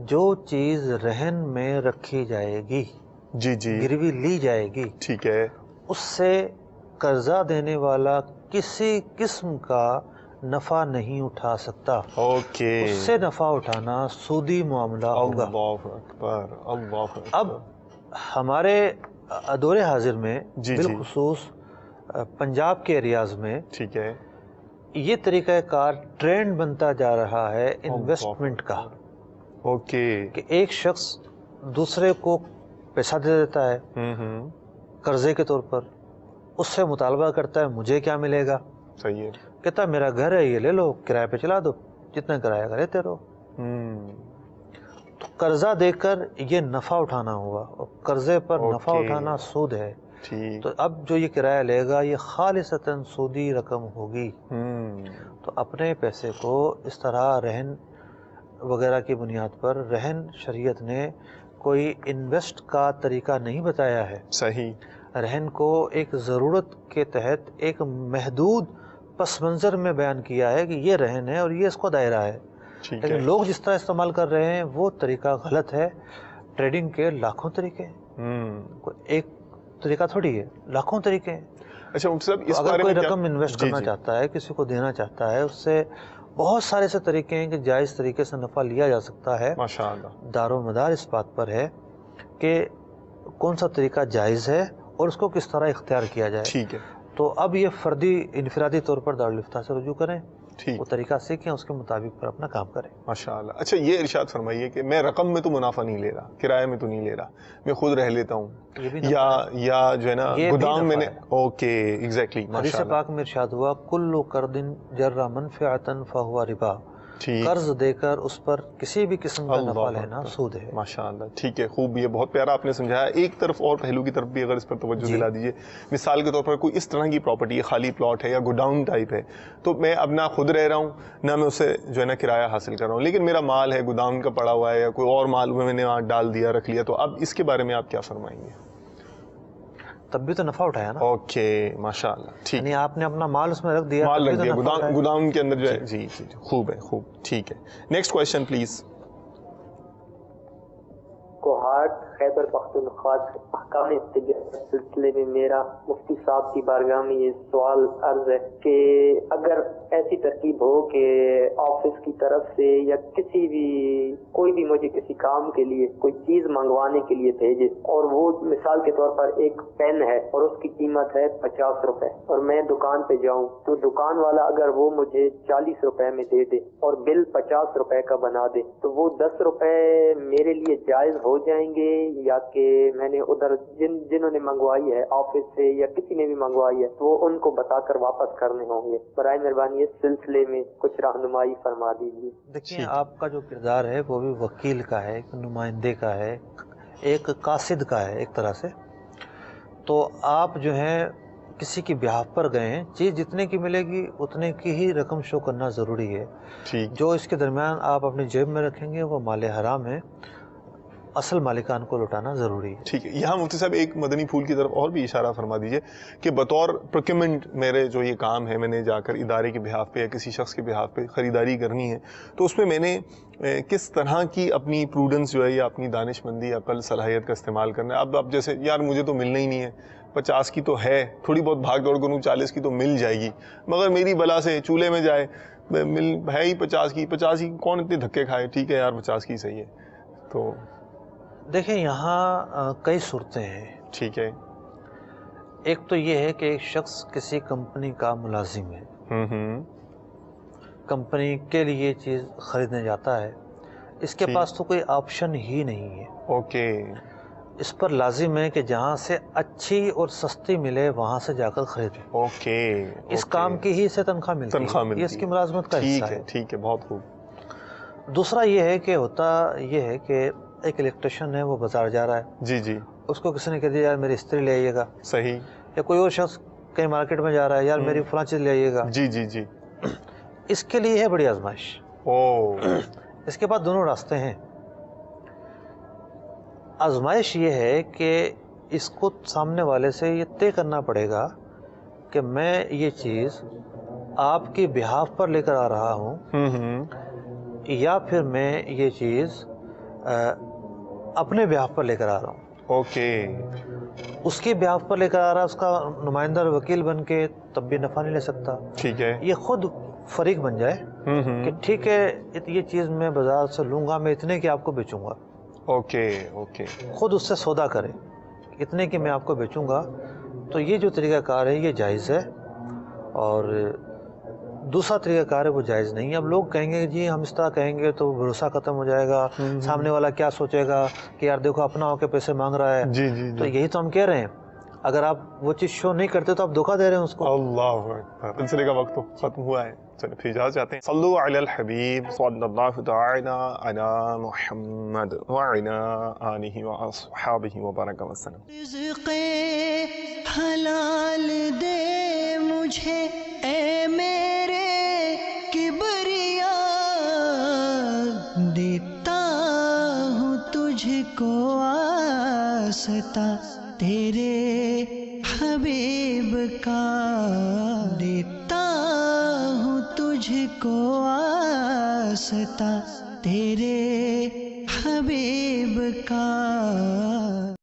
[SPEAKER 3] جو چیز رہن میں رکھی جائے گی،
[SPEAKER 2] جی جی،
[SPEAKER 3] گروی لی جائے گی،
[SPEAKER 2] ٹھیک ہے،
[SPEAKER 3] اس سے قرضہ دینے والا کسی قسم کا نفع نہیں اٹھا سکتا،
[SPEAKER 2] اوکے،
[SPEAKER 3] اس سے نفع اٹھانا سودی معاملہ ہوگا۔
[SPEAKER 2] اللہ اکبر، اللہ اکبر۔
[SPEAKER 3] اب ہمارے دور حاضر میں
[SPEAKER 2] جی
[SPEAKER 3] بالخصوص پنجاب کے ایریاز میں
[SPEAKER 2] ٹھیک ہے،
[SPEAKER 3] یہ طریقہ کار ٹرینڈ بنتا جا رہا ہے انویسٹمنٹ کا،
[SPEAKER 2] اوکے،
[SPEAKER 3] کہ ایک شخص دوسرے کو پیسہ دے دیتا ہے قرضے کے طور پر، اس سے مطالبہ کرتا ہے مجھے کیا ملے گا،
[SPEAKER 2] صحیح ہے،
[SPEAKER 3] کہتا ہے میرا گھر ہے یہ لے لو، کرائے پہ چلا دو، جتنا کرایہ کا لیتے رہو۔ تو قرضہ دے کر یہ نفع اٹھانا ہوا، اور قرضے پر نفع اٹھانا سود ہے،
[SPEAKER 2] ٹھیک،
[SPEAKER 3] تو اب جو یہ کرایہ لے گا یہ خالصتاً سودی رقم ہوگی۔ تو اپنے پیسے کو اس طرح رہن وغیرہ کی بنیاد پر، رہن شریعت نے کوئی انویسٹ کا طریقہ نہیں بتایا ہے،
[SPEAKER 2] صحیح،
[SPEAKER 3] رہن کو ایک ضرورت کے تحت ایک محدود پس منظر میں بیان کیا ہے کہ یہ رہن ہے اور یہ اس کو دائرہ ہے،
[SPEAKER 2] ٹھیک ہے،
[SPEAKER 3] لیکن لوگ جس طرح استعمال کر رہے ہیں وہ طریقہ غلط ہے۔ ٹریڈنگ کے لاکھوں طریقے ہیں، کوئی ایک طریقہ تھوڑی ہے، لاکھوں طریقے ہیں۔
[SPEAKER 2] اچھا ڈاکٹر صاحب، اس
[SPEAKER 3] اگر
[SPEAKER 2] بارے
[SPEAKER 3] کوئی
[SPEAKER 2] میں
[SPEAKER 3] رقم انویسٹ کرنا چاہتا ہے، کسی کو دینا چاہتا ہے، اس سے بہت سارے ایسے طریقے ہیں کہ جائز طریقے سے نفع لیا جا سکتا ہے۔
[SPEAKER 2] ماشاء اللہ،
[SPEAKER 3] دار و مدار اس بات پر ہے کہ کون سا طریقہ جائز ہے اور اس کو کس طرح اختیار کیا جائے۔
[SPEAKER 2] ٹھیک ہے،
[SPEAKER 3] تو اب یہ فردی انفرادی طور پر دارالفتہ سے رجوع کریں،
[SPEAKER 2] ٹھیک،
[SPEAKER 3] وہ طریقہ سیکھیں، اس کے مطابق پر اپنا کام کریں۔
[SPEAKER 2] ماشاء اللہ۔ اچھا یہ ارشاد فرمائیے کہ میں رقم میں تو منافع نہیں لے رہا، کرایہ میں تو نہیں لے رہا، میں خود رہ لیتا ہوں،
[SPEAKER 3] یہ بھی
[SPEAKER 2] یا جو ہے نا
[SPEAKER 3] یہ بھی
[SPEAKER 2] گودام میں نے،
[SPEAKER 3] نفع ہے۔
[SPEAKER 2] اوکے، ایگزیکٹلی،
[SPEAKER 3] حدیث
[SPEAKER 2] ماشاء اللہ،
[SPEAKER 3] پاک میں ارشاد ہوا کل قرض جر منفعۃ فہو ربا،
[SPEAKER 2] ٹھیک،
[SPEAKER 3] قرض دے کر اس پر کسی بھی قسم کا نفع
[SPEAKER 2] اللہ
[SPEAKER 3] لینا
[SPEAKER 2] اکبر،
[SPEAKER 3] سود ہے۔
[SPEAKER 2] ماشاء اللہ، ٹھیک ہے، خوب، یہ بہت پیارا آپ نے سمجھایا۔ ایک طرف اور پہلو کی طرف بھی اگر اس پر توجہ دلا دیجیے، مثال کے طور پر کوئی اس طرح کی پراپرٹی ہے، خالی پلاٹ ہے یا گوڈاؤن ٹائپ ہے، تو میں اب نہ خود رہ رہا ہوں نہ میں اسے جو ہے نا کرایہ حاصل کر رہا ہوں، لیکن میرا مال ہے گوداؤن کا پڑا ہوا ہے یا کوئی اور مال میں نے وہاں ڈال دیا، رکھ لیا، تو اب اس کے بارے میں آپ کیا فرمائیں گے؟
[SPEAKER 3] تب بھی تو نفع اٹھایا نا،
[SPEAKER 2] اوکے، ماشاء اللہ، ٹھیک،
[SPEAKER 3] یعنی آپ نے اپنا مال اس میں رکھ دیا،
[SPEAKER 2] مال
[SPEAKER 3] تب بھی
[SPEAKER 2] رکھ
[SPEAKER 3] تو
[SPEAKER 2] دیا
[SPEAKER 3] نفع اٹھایا۔
[SPEAKER 2] گوداؤن کے اندر جو ہے، جی جی، خوب ہے، خوب، ٹھیک ہے، next question please.
[SPEAKER 6] Kohat Khyber Pakhtunkhwa سے احکام تجارت سلسلے میں میرا مفتی صاحب کی بارگاہ میں یہ سوال عرض ہے کہ اگر ایسی ترتیب ہو کہ آفس کی طرف سے یا کسی بھی کوئی بھی مجھے کسی کام کے لیے کوئی چیز منگوانے کے لیے بھیجے، اور وہ مثال کے طور پر ایک پین ہے اور اس کی قیمت ہے 50 روپے، اور میں دکان پہ جاؤں تو دکان والا اگر وہ مجھے 40 روپے میں دے دے اور بل 50 روپے کا بنا دے، تو وہ 10 روپے میرے لیے جائز ہو جائیں گے، یا کہ میں نے ادھر جنہوں نے منگوائی ہے آفس سے یا کسی نے بھی منگوائی ہے تو وہ ان کو بتا کر واپس کرنے ہوں گے؟ برائے مہربانی اس سلسلے میں کچھ رہنمائی فرما دیجیے۔
[SPEAKER 3] دیکھیے آپ کا جو کردار ہے وہ بھی وکیل کا ہے، ایک نمائندے کا ہے، ایک قاصد کا ہے ایک طرح سے، تو آپ جو ہے کسی کی بیاہ پر گئے ہیں، چیز جتنے کی ملے گی اتنے کی ہی رقم شو کرنا ضروری ہے،
[SPEAKER 2] ٹھیک،
[SPEAKER 3] جو اس کے درمیان آپ اپنی جیب میں رکھیں گے وہ مال حرام ہے، اصل مالکان کو لوٹانا ضروری ہے۔
[SPEAKER 2] ٹھیک ہے، یہاں مفتی صاحب ایک مدنی پھول کی طرف اور بھی اشارہ فرما دیجئے کہ بطور پروکیومنٹ میرے جو یہ کام ہے، میں نے جا کر ادارے کے بہاف پہ یا کسی شخص کے بہاف پہ خریداری کرنی ہے، تو اس میں میں نے کس طرح کی اپنی پروڈنس جو ہے یا اپنی دانش مندی، عقل، صلاحیت کا استعمال کرنا ہے؟ اب جیسے یار مجھے تو ملنا ہی نہیں ہے، 50 کی تو ہے، تھوڑی بہت بھاگ دوڑ کروں 40 کی تو مل جائے گی، مگر میری بلا سے چولہے میں جائے مل ہے ہی 50 کی کون اتنے دھکے کھائے، ٹھیک ہے یار 50 کی صحیح ہے، تو
[SPEAKER 3] دیکھیں یہاں کئی صورتیں ہیں۔
[SPEAKER 2] ٹھیک ہے،
[SPEAKER 3] ایک تو یہ ہے کہ ایک شخص کسی کمپنی کا ملازم ہے، کمپنی کے لیے چیز خریدنے جاتا ہے، اس کے پاس تو کوئی آپشن ہی نہیں ہے،
[SPEAKER 2] اوکے،
[SPEAKER 3] اس پر لازم ہے کہ جہاں سے اچھی اور سستی ملے وہاں سے جا کر خریدیں.
[SPEAKER 2] اوکے.
[SPEAKER 3] اس کام کی ہی سے تنخواہ ملتی ہے، یہ اس کی ملازمت کا حصہ ہے.
[SPEAKER 2] ٹھیک ہے، بہت خوب.
[SPEAKER 3] دوسرا یہ ہے کہ ہوتا یہ ہے کہ ایک الیکٹریشین ہے، وہ بازار جا رہا ہے.
[SPEAKER 2] جی جی.
[SPEAKER 3] اس کو کسی نے کہہ دیا یار میری استری لے آئیے گا.
[SPEAKER 2] صحیح.
[SPEAKER 3] یا کوئی اور شخص کہیں مارکیٹ میں جا رہا ہے، یار میری فلاں چیز لے آئیے گا.
[SPEAKER 2] جی جی جی.
[SPEAKER 3] اس کے لیے ہے بڑی آزمائش. اس کے بعد دونوں راستے ہیں. آزمائش یہ ہے کہ اس کو سامنے والے سے یہ طے کرنا پڑے گا کہ میں یہ چیز آپ کی بہاف پر لے کر آ رہا ہوں یا پھر میں یہ چیز اپنے بہاف پر لے کر آ رہا ہوں.
[SPEAKER 2] اوکے.
[SPEAKER 3] اس کی بہاف پر لے کر آ رہا ہے، اس کا نمائندہ اور وکیل بن کے، تب بھی نفع نہیں لے سکتا.
[SPEAKER 2] ٹھیک ہے.
[SPEAKER 3] یہ خود فریق بن جائے کہ ٹھیک ہے یہ چیز میں بازار سے لوں گا، میں اتنے کی آپ کو بیچوں گا.
[SPEAKER 2] Okay okay.
[SPEAKER 3] خود اس سے سودا کرے اتنے کی میں آپ کو بیچوں گا. تو یہ جو طریقہ کار ہے یہ جائز ہے. اور دوسرا طریقہ کار ہے وہ جائز نہیں ہے. اب لوگ کہیں گے جی ہم اس طرح کہیں گے تو بھروسہ ختم ہو جائے گا، سامنے والا کیا سوچے گا کہ یار دیکھو اپنا ہو کے پیسے مانگ رہا ہے.
[SPEAKER 2] جی جی.
[SPEAKER 3] تو یہی تو ہم کہہ رہے ہیں، اگر آپ وہ چیز شو نہیں کرتے تو آپ دھوکہ دے رہے ہیں اس کو.
[SPEAKER 2] اللہ اکبر. سلسلے کا وقت تو ختم ہوا ہے، چلے پھر اجازت چاہتے ہیں. صلو علی الحبیب صلی اللہ تعالی علی محمد وعلی آلہ واصحابہ وبارک وسلم.
[SPEAKER 1] رزق حلال دے مجھے اے میرے کبریا، دیتا ہوں تجھ کو آستا تیرے حبیب کا، دیتا ہوں تجھ کو آستا تیرے حبیب کا.